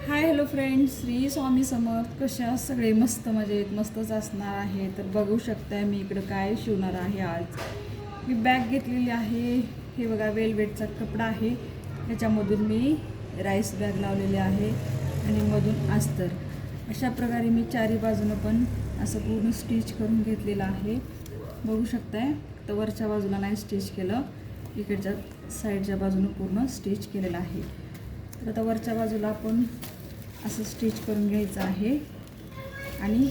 Hi hello friends, Shri Swami Samarth. कशा सगळे? मस्त मजेत, मस्तच असणार आहे. तर बघू शकताय मी इकडं काय शिवणार आहे. आज मी बॅग घेतलेली आहे. हे बघा, वेलवेटचा कपडा आहे. ह्याच्यामधून मी राईस बॅग लावलेले आहे आणि मधून अस्तर. अशा प्रकारे मी चारी बाजूनं पण असं पूर्ण स्टिच करून घेतलेलं आहे. बघू शकताय. तर वरच्या बाजूला नाही स्टिच केलं, इकडच्या साईडच्या बाजूनं पूर्ण स्टिच केलेलं आहे. तर आता वरच्या बाजूला आपण असं स्टिच करून घ्यायचं आहे आणि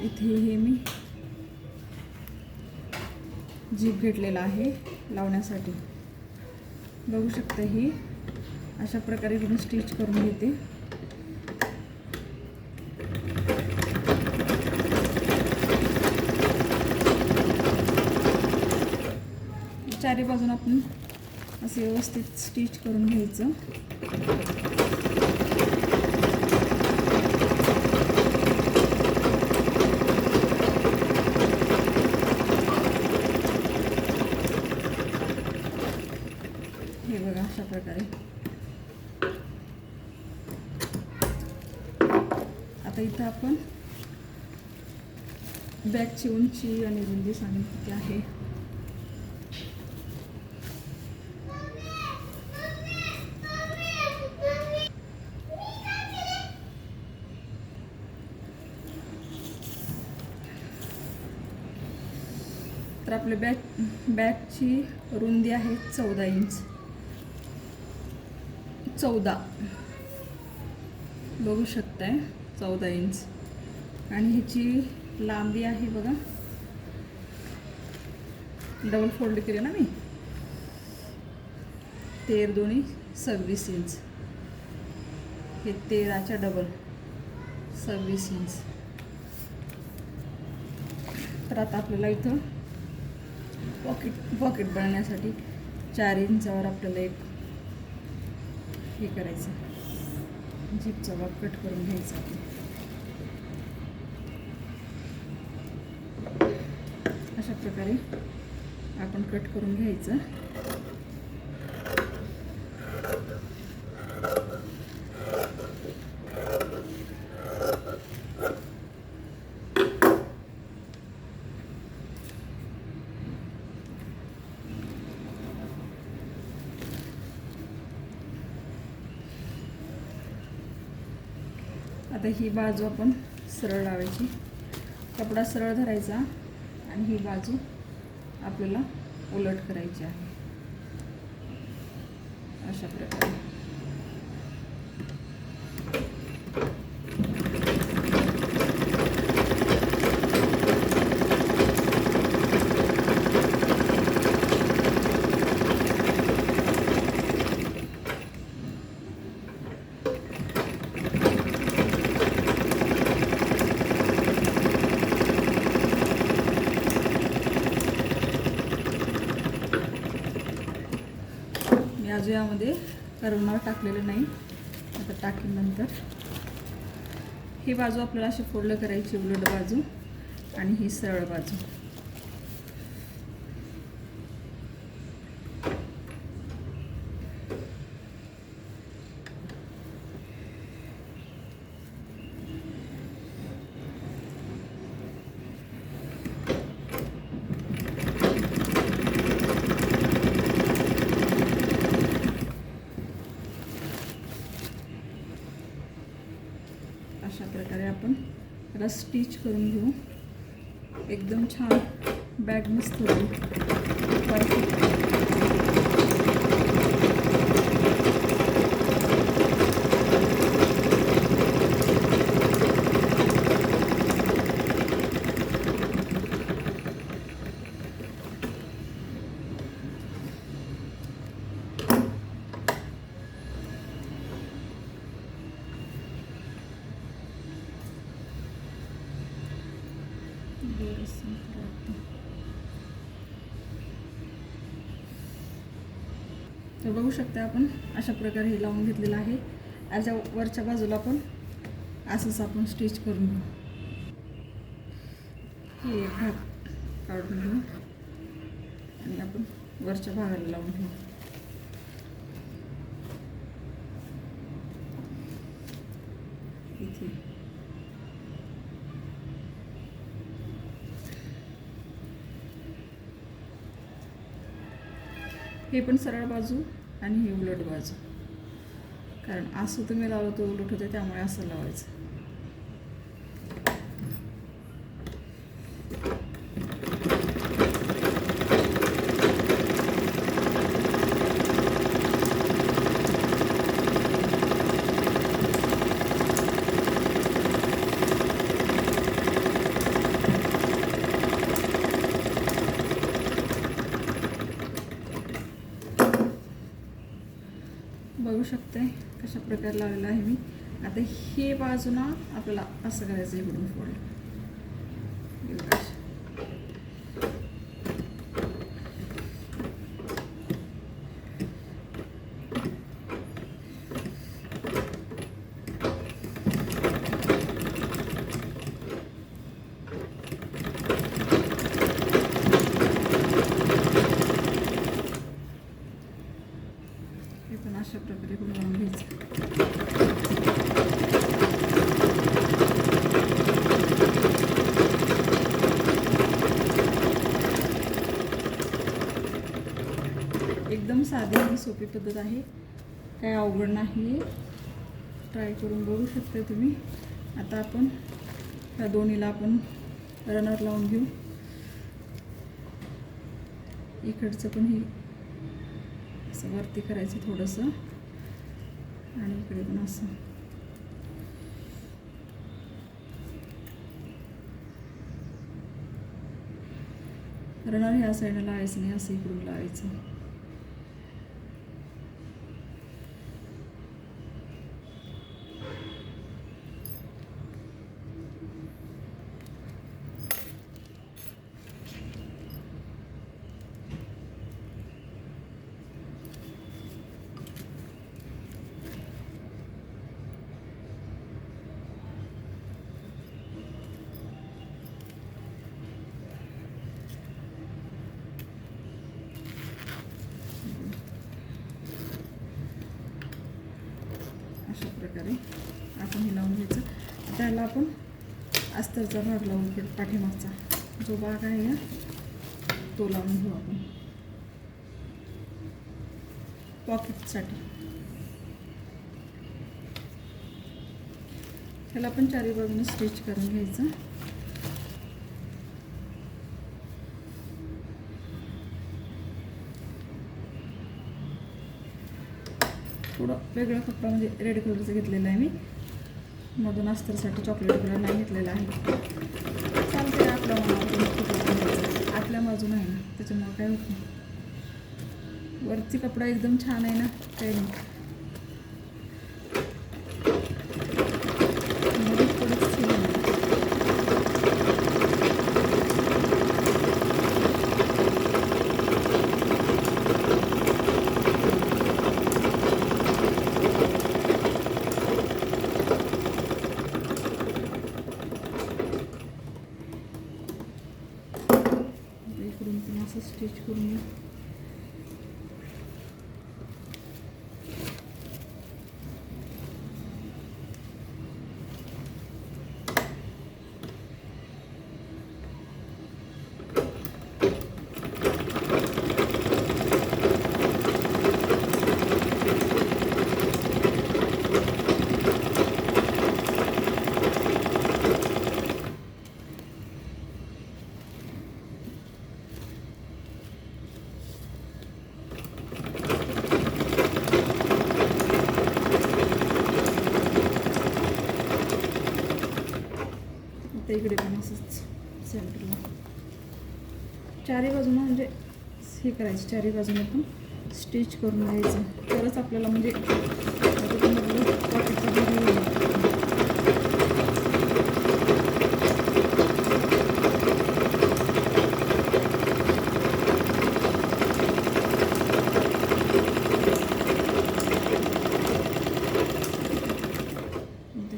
इथे हे मी जीप घेतलेला आहे लावण्यासाठी. बघू शकता, ही अशा प्रकारे मी स्टिच करून घेते. चारी बाजून आपण असे व्यवस्थित स्टिच करून घ्यायचं. हे बघा, अशा प्रकारे. आता इथं आपण बॅगची उंची आणि रुंदी सांगून किती आहे. तर आपल्या बॅगची रुंदी आहे 14 इंच. 14 बघू शकताय, 14 इंच. आणि ह्याची लांबी आहे बघा, डबल फोल्ड केले ना मी, 13 दोन्ही 26 इंच. हे 13च्या डबल 26 इंच. तर आता आपल्याला इथं पॉकेट बनवण्यासाठी 4 इंचावर आपल्याला एक हे करायचं, जीपचा भाग कट करून घ्यायचा. अशा प्रकारे आपण कट करून घ्यायचं. आता ही बाजू आपण सरळ लावायची. कपडा सरळ धरायचा आणि ही बाजू आपल्याला उलट करायची आहे. अशा प्रकारे. अजून यामध्ये करवणार टाकलेलं नाही, आता टाकीन नंतर. ही बाजू आपल्याला अशी फोल्ड करायची, उलट बाजू, आणि ही सरळ बाजू. अशा प्रकारे आपण त्याला स्टिच करून घेऊ. एकदम छान बॅग मस्त होईल. परफेक्ट. तर बघू शकता, आपण अशा प्रकारे हे लावून घेतलेलं आहे. याच्या वरच्या बाजूला पण असंच आपण स्टिच करून घेऊ. हे एक भाग काढून घेऊ आणि आपण वरच्या भागाला लावून घेऊ. वरती. हे पण सरळ बाजू आणि हे उलट बाजू, कारण असं तुम्ही लावलं तर उलट होते, त्यामुळे असं लावायचं. बघू शकते कशा प्रकारे लावलेलं आहे मी. आता हे बाजूला आपल्याला असं करायचं, इकडून फोल्ड. हे पण अशा प्रकारे बनवून घ्यायचं. एकदम साधी आणि सोपी पद्धत आहे, काही अवघड नाही. ट्राय करून बघू शकता तुम्ही. आता आपण ह्या दोन्हीला आपण रनर लावून घेऊ. इकडचं पण हे असं वरती करायचं थोडंसं, आणि इकडे पण असं. रनर ह्या साईडला लावायचं नाही, असं इकडून लावायचं. अशा प्रकारे आपण हे लावून घ्यायचं. त्याला आपण अस्तरचा भाग लावून घेऊ, पाठीमागचा जो भाग आहे ना तो लावून घेऊ आपण पॉकेटसाठी. त्याला आपण चारी बाजूने स्टिच करून घ्यायचं. थोडं वेगळा कपडा म्हणजे रेड कलरचं घेतलेलं आहे मी, मधून अस्तरसाठी चॉकलेट कलर नाही घेतलेला आहे. चालते आपल्या मनावर, आतल्या बाजून आहे ना, त्याच्यामुळं काय होत नाही. वरती कपडा एकदम छान आहे ना, काही नाही. इकडून पण असं स्टिच करून घ्या. इकडे पण असंच सेंटरला चारी बाजूनं म्हणजे हे करायचं, चारी बाजूने पण स्टिच करून घ्यायचं. तरच आपल्याला म्हणजे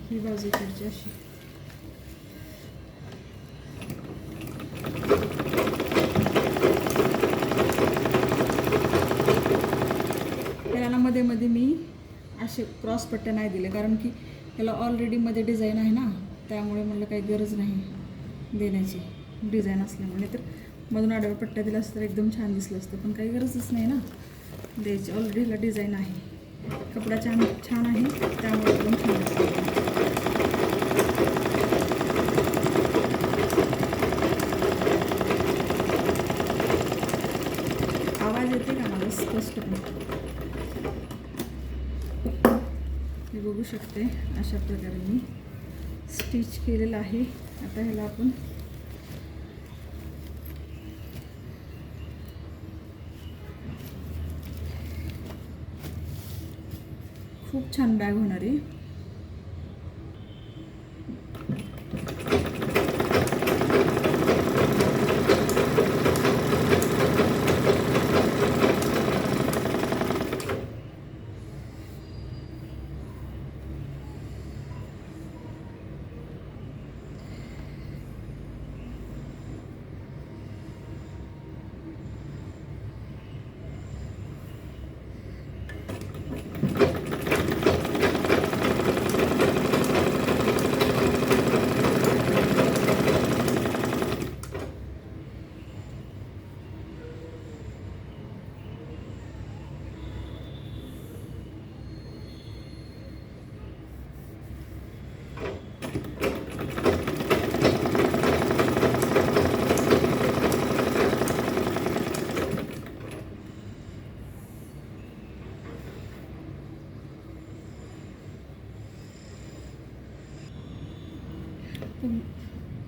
ही बाजू इकडची अशी. मध्ये मध्ये मी असे क्रॉस पट्ट्या नाही दिले, कारण की याला ऑलरेडी मध्ये डिझाईन आहे ना, त्यामुळे मला काही गरज नाही देण्याची डिझाईन असल्यामुळे. तर मधून आडव्या पट्ट्या दिला असतं तर एकदम छान दिसलं असतं, पण काही गरजच नाही ना द्यायची. ऑलरेडी ह्याला डिझाईन आहे, कपडा छान आहे त्यामुळे एकदम छान दिसतं. आवाज येते का माझा स्पष्टपणे? मी बघू शकते अशा प्रकारे मी स्टिच केलेलं आहे. आता ह्याला आपण खूप छान बॅग होणार आहे.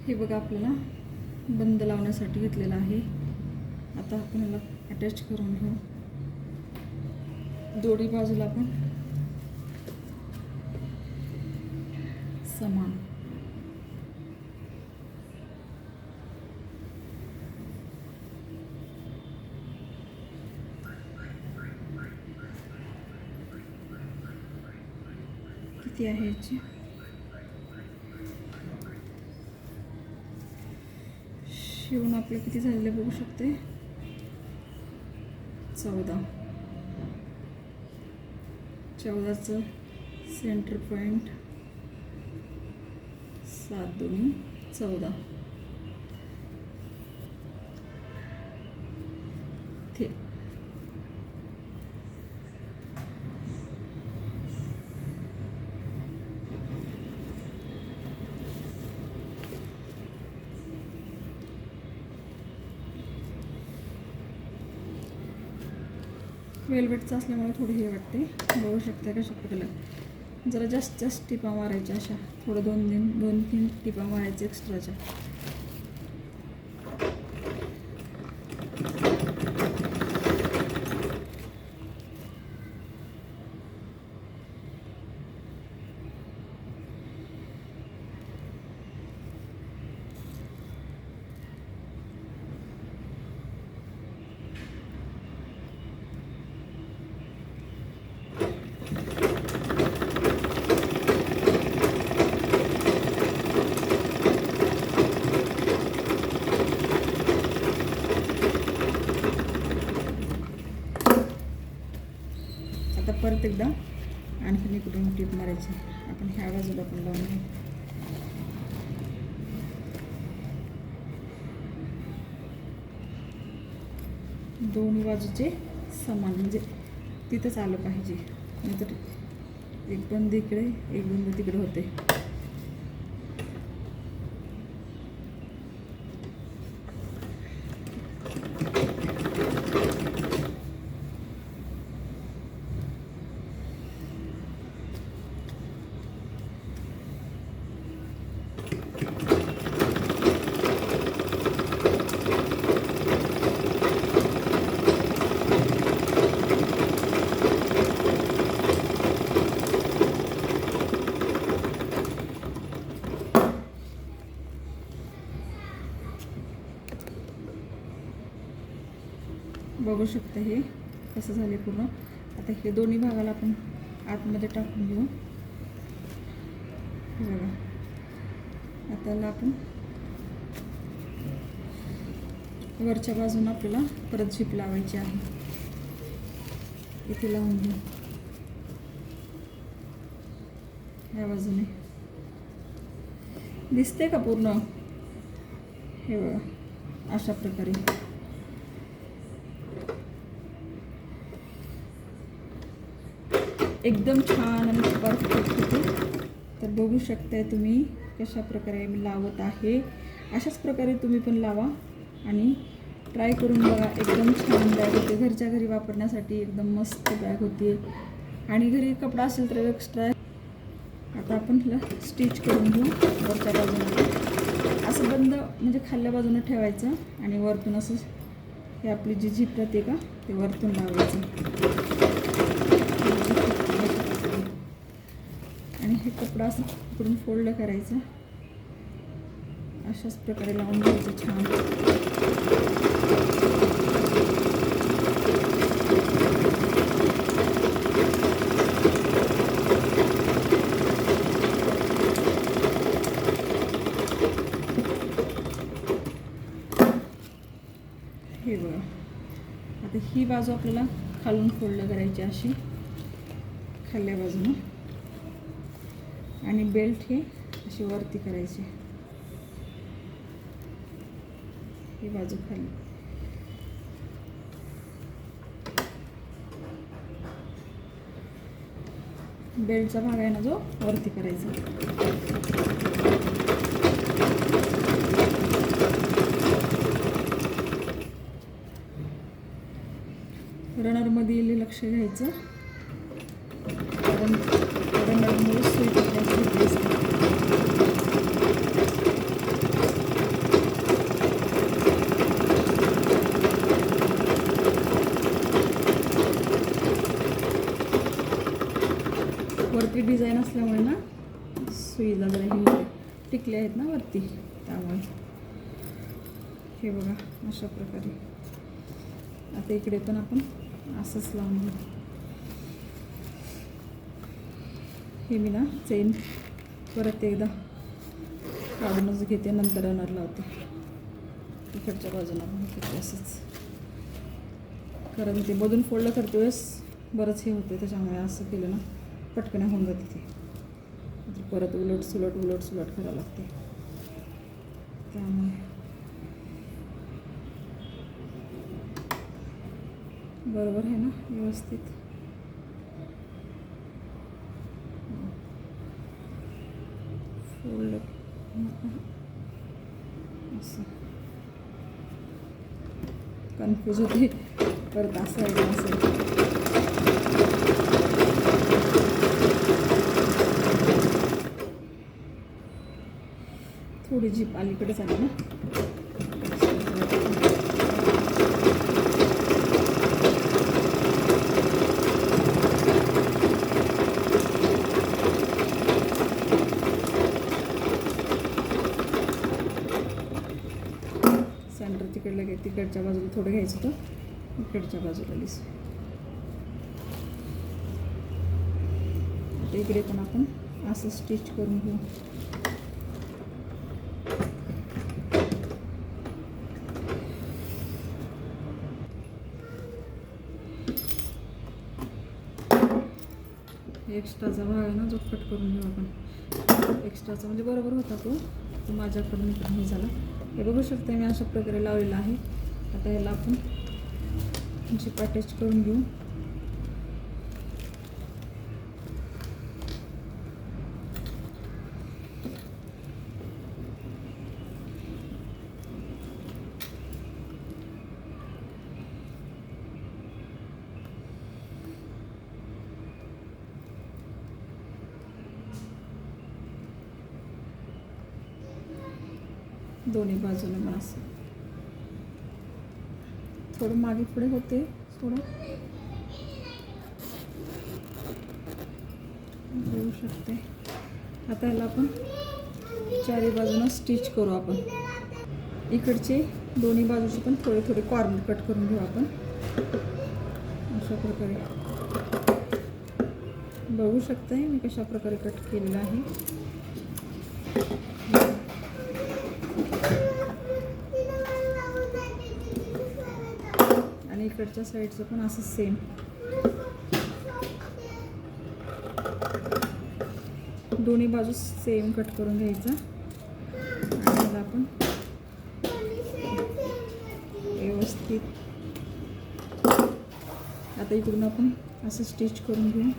हे बघा आपल्याला बंद लावण्यासाठी घेतलेलं आहे. आता आपण याला अटॅच करून घेऊ. दोन्ही बाजूला आपण समान किती आहे याची शिवून आपलं किती झालेलं बघू शकते. 14चं सेंटर पॉइंट 7 2 14 ते वेलवेटचं असल्यामुळे थोडी हे वाटते. बघू शकता कशा प्रकारे जरा जास्त टिपा मारायच्या, अशा थोडं 2-3 टिपा मारायच्या एक्स्ट्राच्या. आता परत एकदा आणखीन इकडून टीप मारायची. आपण ह्या बाजूला पण लावून घेऊ. दोन्ही बाजूचे समान, म्हणजे तिथंच आलं पाहिजे, नाहीतर एक बंद इकडे एक बंद तिकडे होते. बघू शकता हे कसं झाले पूर्ण. आता हे दोन्ही भागाला आपण आतमध्ये टाकून घेऊ. बघा आता आपण वरच्या बाजूने आपल्याला परत झिप लावायची आहे. इथे लावून घेऊ. या बाजूने दिसते का पूर्ण? हे बघा अशा प्रकारे. एकदम छान आणि परफेक्ट होते. तर बघू शकताय तुम्ही कशा प्रकारे मी लावत आहे. अशाच प्रकारे तुम्ही पण लावा आणि ट्राय करून बघा. एकदम छान बॅग होते. घरच्या घरी वापरण्यासाठी एकदम मस्त बॅग होती. आणि घरी कपडा असेल तर एक्स्ट्रा. आता आपण हिला स्टिच करून घेऊ. वरच्या बाजूने असं बंद म्हणजे खाल्ल्या बाजूने ठेवायचं आणि वरतून असं हे आपली जी झिप राहते का ते वरतून लावायचं आणि हे कपडा असं इकडून फोल्ड करायचं. अशाच प्रकारे लावून घ्यायचं छान. हे बघा आता ही बाजू आपल्याला खालून फोल्ड करायची अशी खाल्ल्या बाजूनं आणि बेल्ट हे अशी वरती करायची. ही बाजू खाली. बेल्टचा भाग आहे ना जो वरती करायचा. रनरमध्ये लक्ष घ्यायचं कारण रनरमुळे सुई पडण्याची असते. वरती डिझाईन असल्यामुळे ना सुईला जरा हे टिकले आहेत ना वरती त्यामुळे. हे बघा अशा प्रकारे. आता इकडे पण आपण असंच लावून घेऊ. हे मी ना चेन परत एकदा काढूनच घेते नंतर रनर लावते. इकडच्या बाजूला पण घेते असंच कारण ते मधून फोल्ड करते वेळेस बरंच हे होते त्याच्यामुळे असं केलं ना पटकन होऊन जाते ते. परत उलट सुलट करावं लागते त्यामुळे. बरोबर आहे ना व्यवस्थित. फोल्ड असं कन्फ्यूज होते परत असं आहे असं. थोडी जीप अलीकडे झाली ना. सेंटर तिकडच्या बाजूला थोडं घ्यायचं होतं. इकडच्या बाजूला लिस. आता इकडे पण आपण असं स्टिच करून घेऊ. एक्स्ट्राचा भाग आहे ना जो कट करून घेऊ आपण. एक्स्ट्राचा म्हणजे बरोबर होता तो माझ्याकडून हे झाला. हे बघू शकते मी अशा प्रकारे लावलेला आहे. आता याला आपण जीप अटॅच करून घेऊ. दोन्ही बाजूने पण असं थोडं मागे पुढे होते थोडं बघू शकते. आता याला आपण चारी बाजूनं स्टिच करू. आपण इकडचे दोन्ही बाजूचे पण थोडे थोडे कॉर्नर कट करून घेऊ आपण अशा प्रकारे. बघू शकताय मी कशा प्रकारे कट केलेला आहे. आणि इकडच्या साईडचं पण असं सेम. दोन्ही बाजू सेम कट करून घ्यायचं आणि मग आपण व्यवस्थित आता इकडून आपण असं स्टिच करून घेऊ.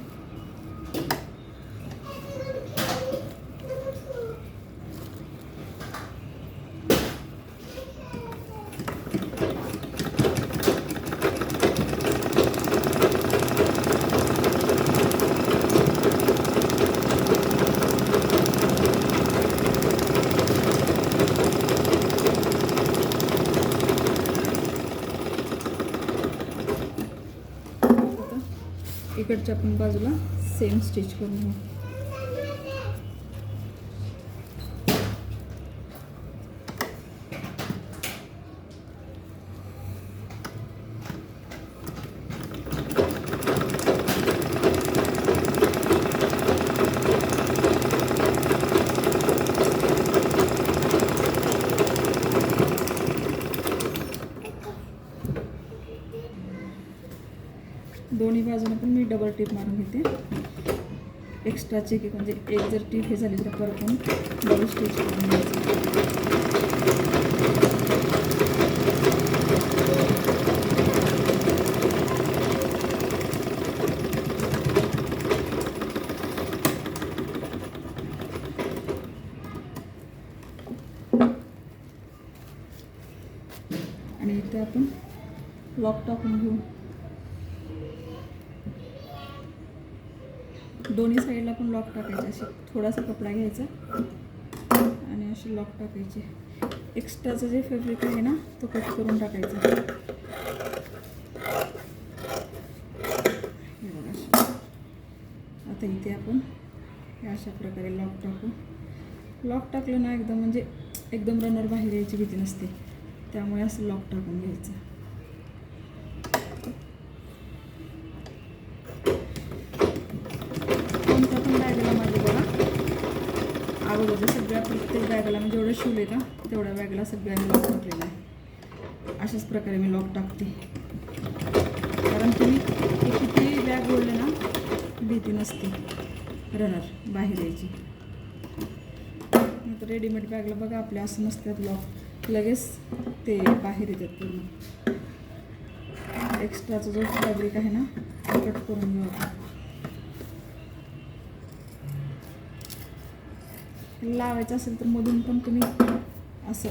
इकडच्या पण बाजूला सेम स्टिच करून घेऊ. दोन्ही बाजूने पण मी डबल टिप मारून घेते. एक्स्ट्राचे की म्हणजे एक जर टिप हे झाली तर परत पण डबल स्टिच करून घ्यायचं. आणि इथे आपण लॉक टाकून घेऊ. दोन्ही साईडला पण लॉक टाकायचे. असे थोडासा कपडा घ्यायचा आणि असे लॉक टाकायचे. एक्स्ट्राचं जे फॅब्रिक आहे ना तो कट करून टाकायचा. हे बघा. आता इथे आपण हे अशा प्रकारे लॉक टाकू. लॉक टाकलं ना एकदम म्हणजे एकदम रनर बाहेर यायची भीती नसते, त्यामुळे असं लॉक टाकून घ्यायचं. कोणत्या पण बॅगला माझ्या बघा अगोदर सगळ्या प्रत्येक बॅगला म्हणजे जेवढं शिवले का तेवढ्या बॅगला सगळ्या मी लॉक टाकलेला आहे. अशाच प्रकारे मी लॉक टाकते, कारण तुम्ही किती बॅग ओढले ना भीती नसते रनर बाहेर यायची. तर रेडीमेड बॅगला बघा आपल्या असं नसतात लॉक, लगेच ते बाहेर येतात पूर्ण. एक्स्ट्राचा जो फॅब्रिक आहे ना कट करून घेऊ आपण. लावायचं असेल तर मधून पण तुम्ही असं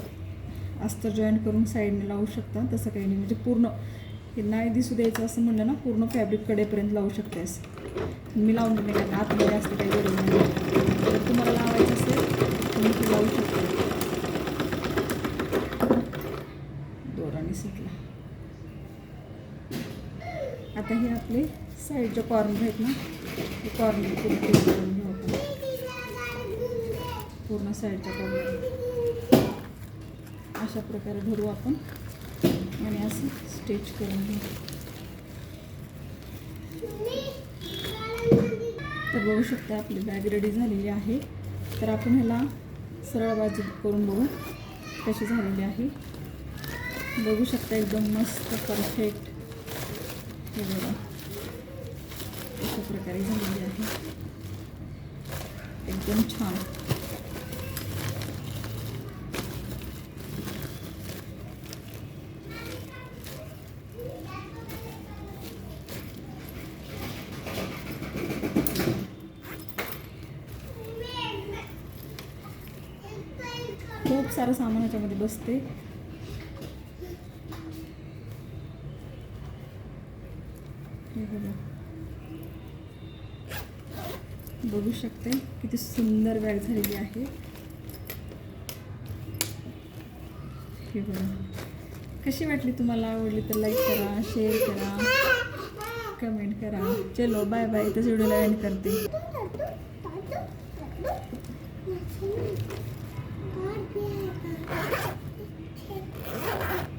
अस्तर जॉईंट करून साईडने लावू शकता. तसं काही नाही म्हणजे पूर्ण हे नाही दिसू द्यायचं असं म्हणलं ना पूर्ण फॅब्रिक कडेपर्यंत लावू शकते. असं मी लावून नाही काय आतमध्ये असते काही गरज नाही. जर तुम्हाला लावायचं असेल तुम्ही ते लावू शकता. दोराने सुटला. आता हे आपले साईडचे कॉर्नर आहेत ना ते कॉर्नर करून घेऊ आपण. पूर्ण साईडच्या कॉर्नर अशा प्रकारे धरू आपण आणि असं स्टिच करून घेऊ. तर बघू शकता आपली बॅग रेडी झालेली आहे. तर आपण ह्याला सरळ बाजू करून बघू कशी झालेली आहे. बघू शकता एकदम मस्त परफेक्ट. हे बघा अशा प्रकारे झालेली आहे, एकदम छान. खूप सारं सामान याच्यामध्ये बसते. हे बघा बघू शकते किती सुंदर बॅग झालेली आहे. हे बघा कशी वाटली तुम्हाला? आवडली तर लाईक करा, शेअर करा, कमेंट करा. चलो बाय बाय. इथंच व्हिडिओला एंड करते. Yeah.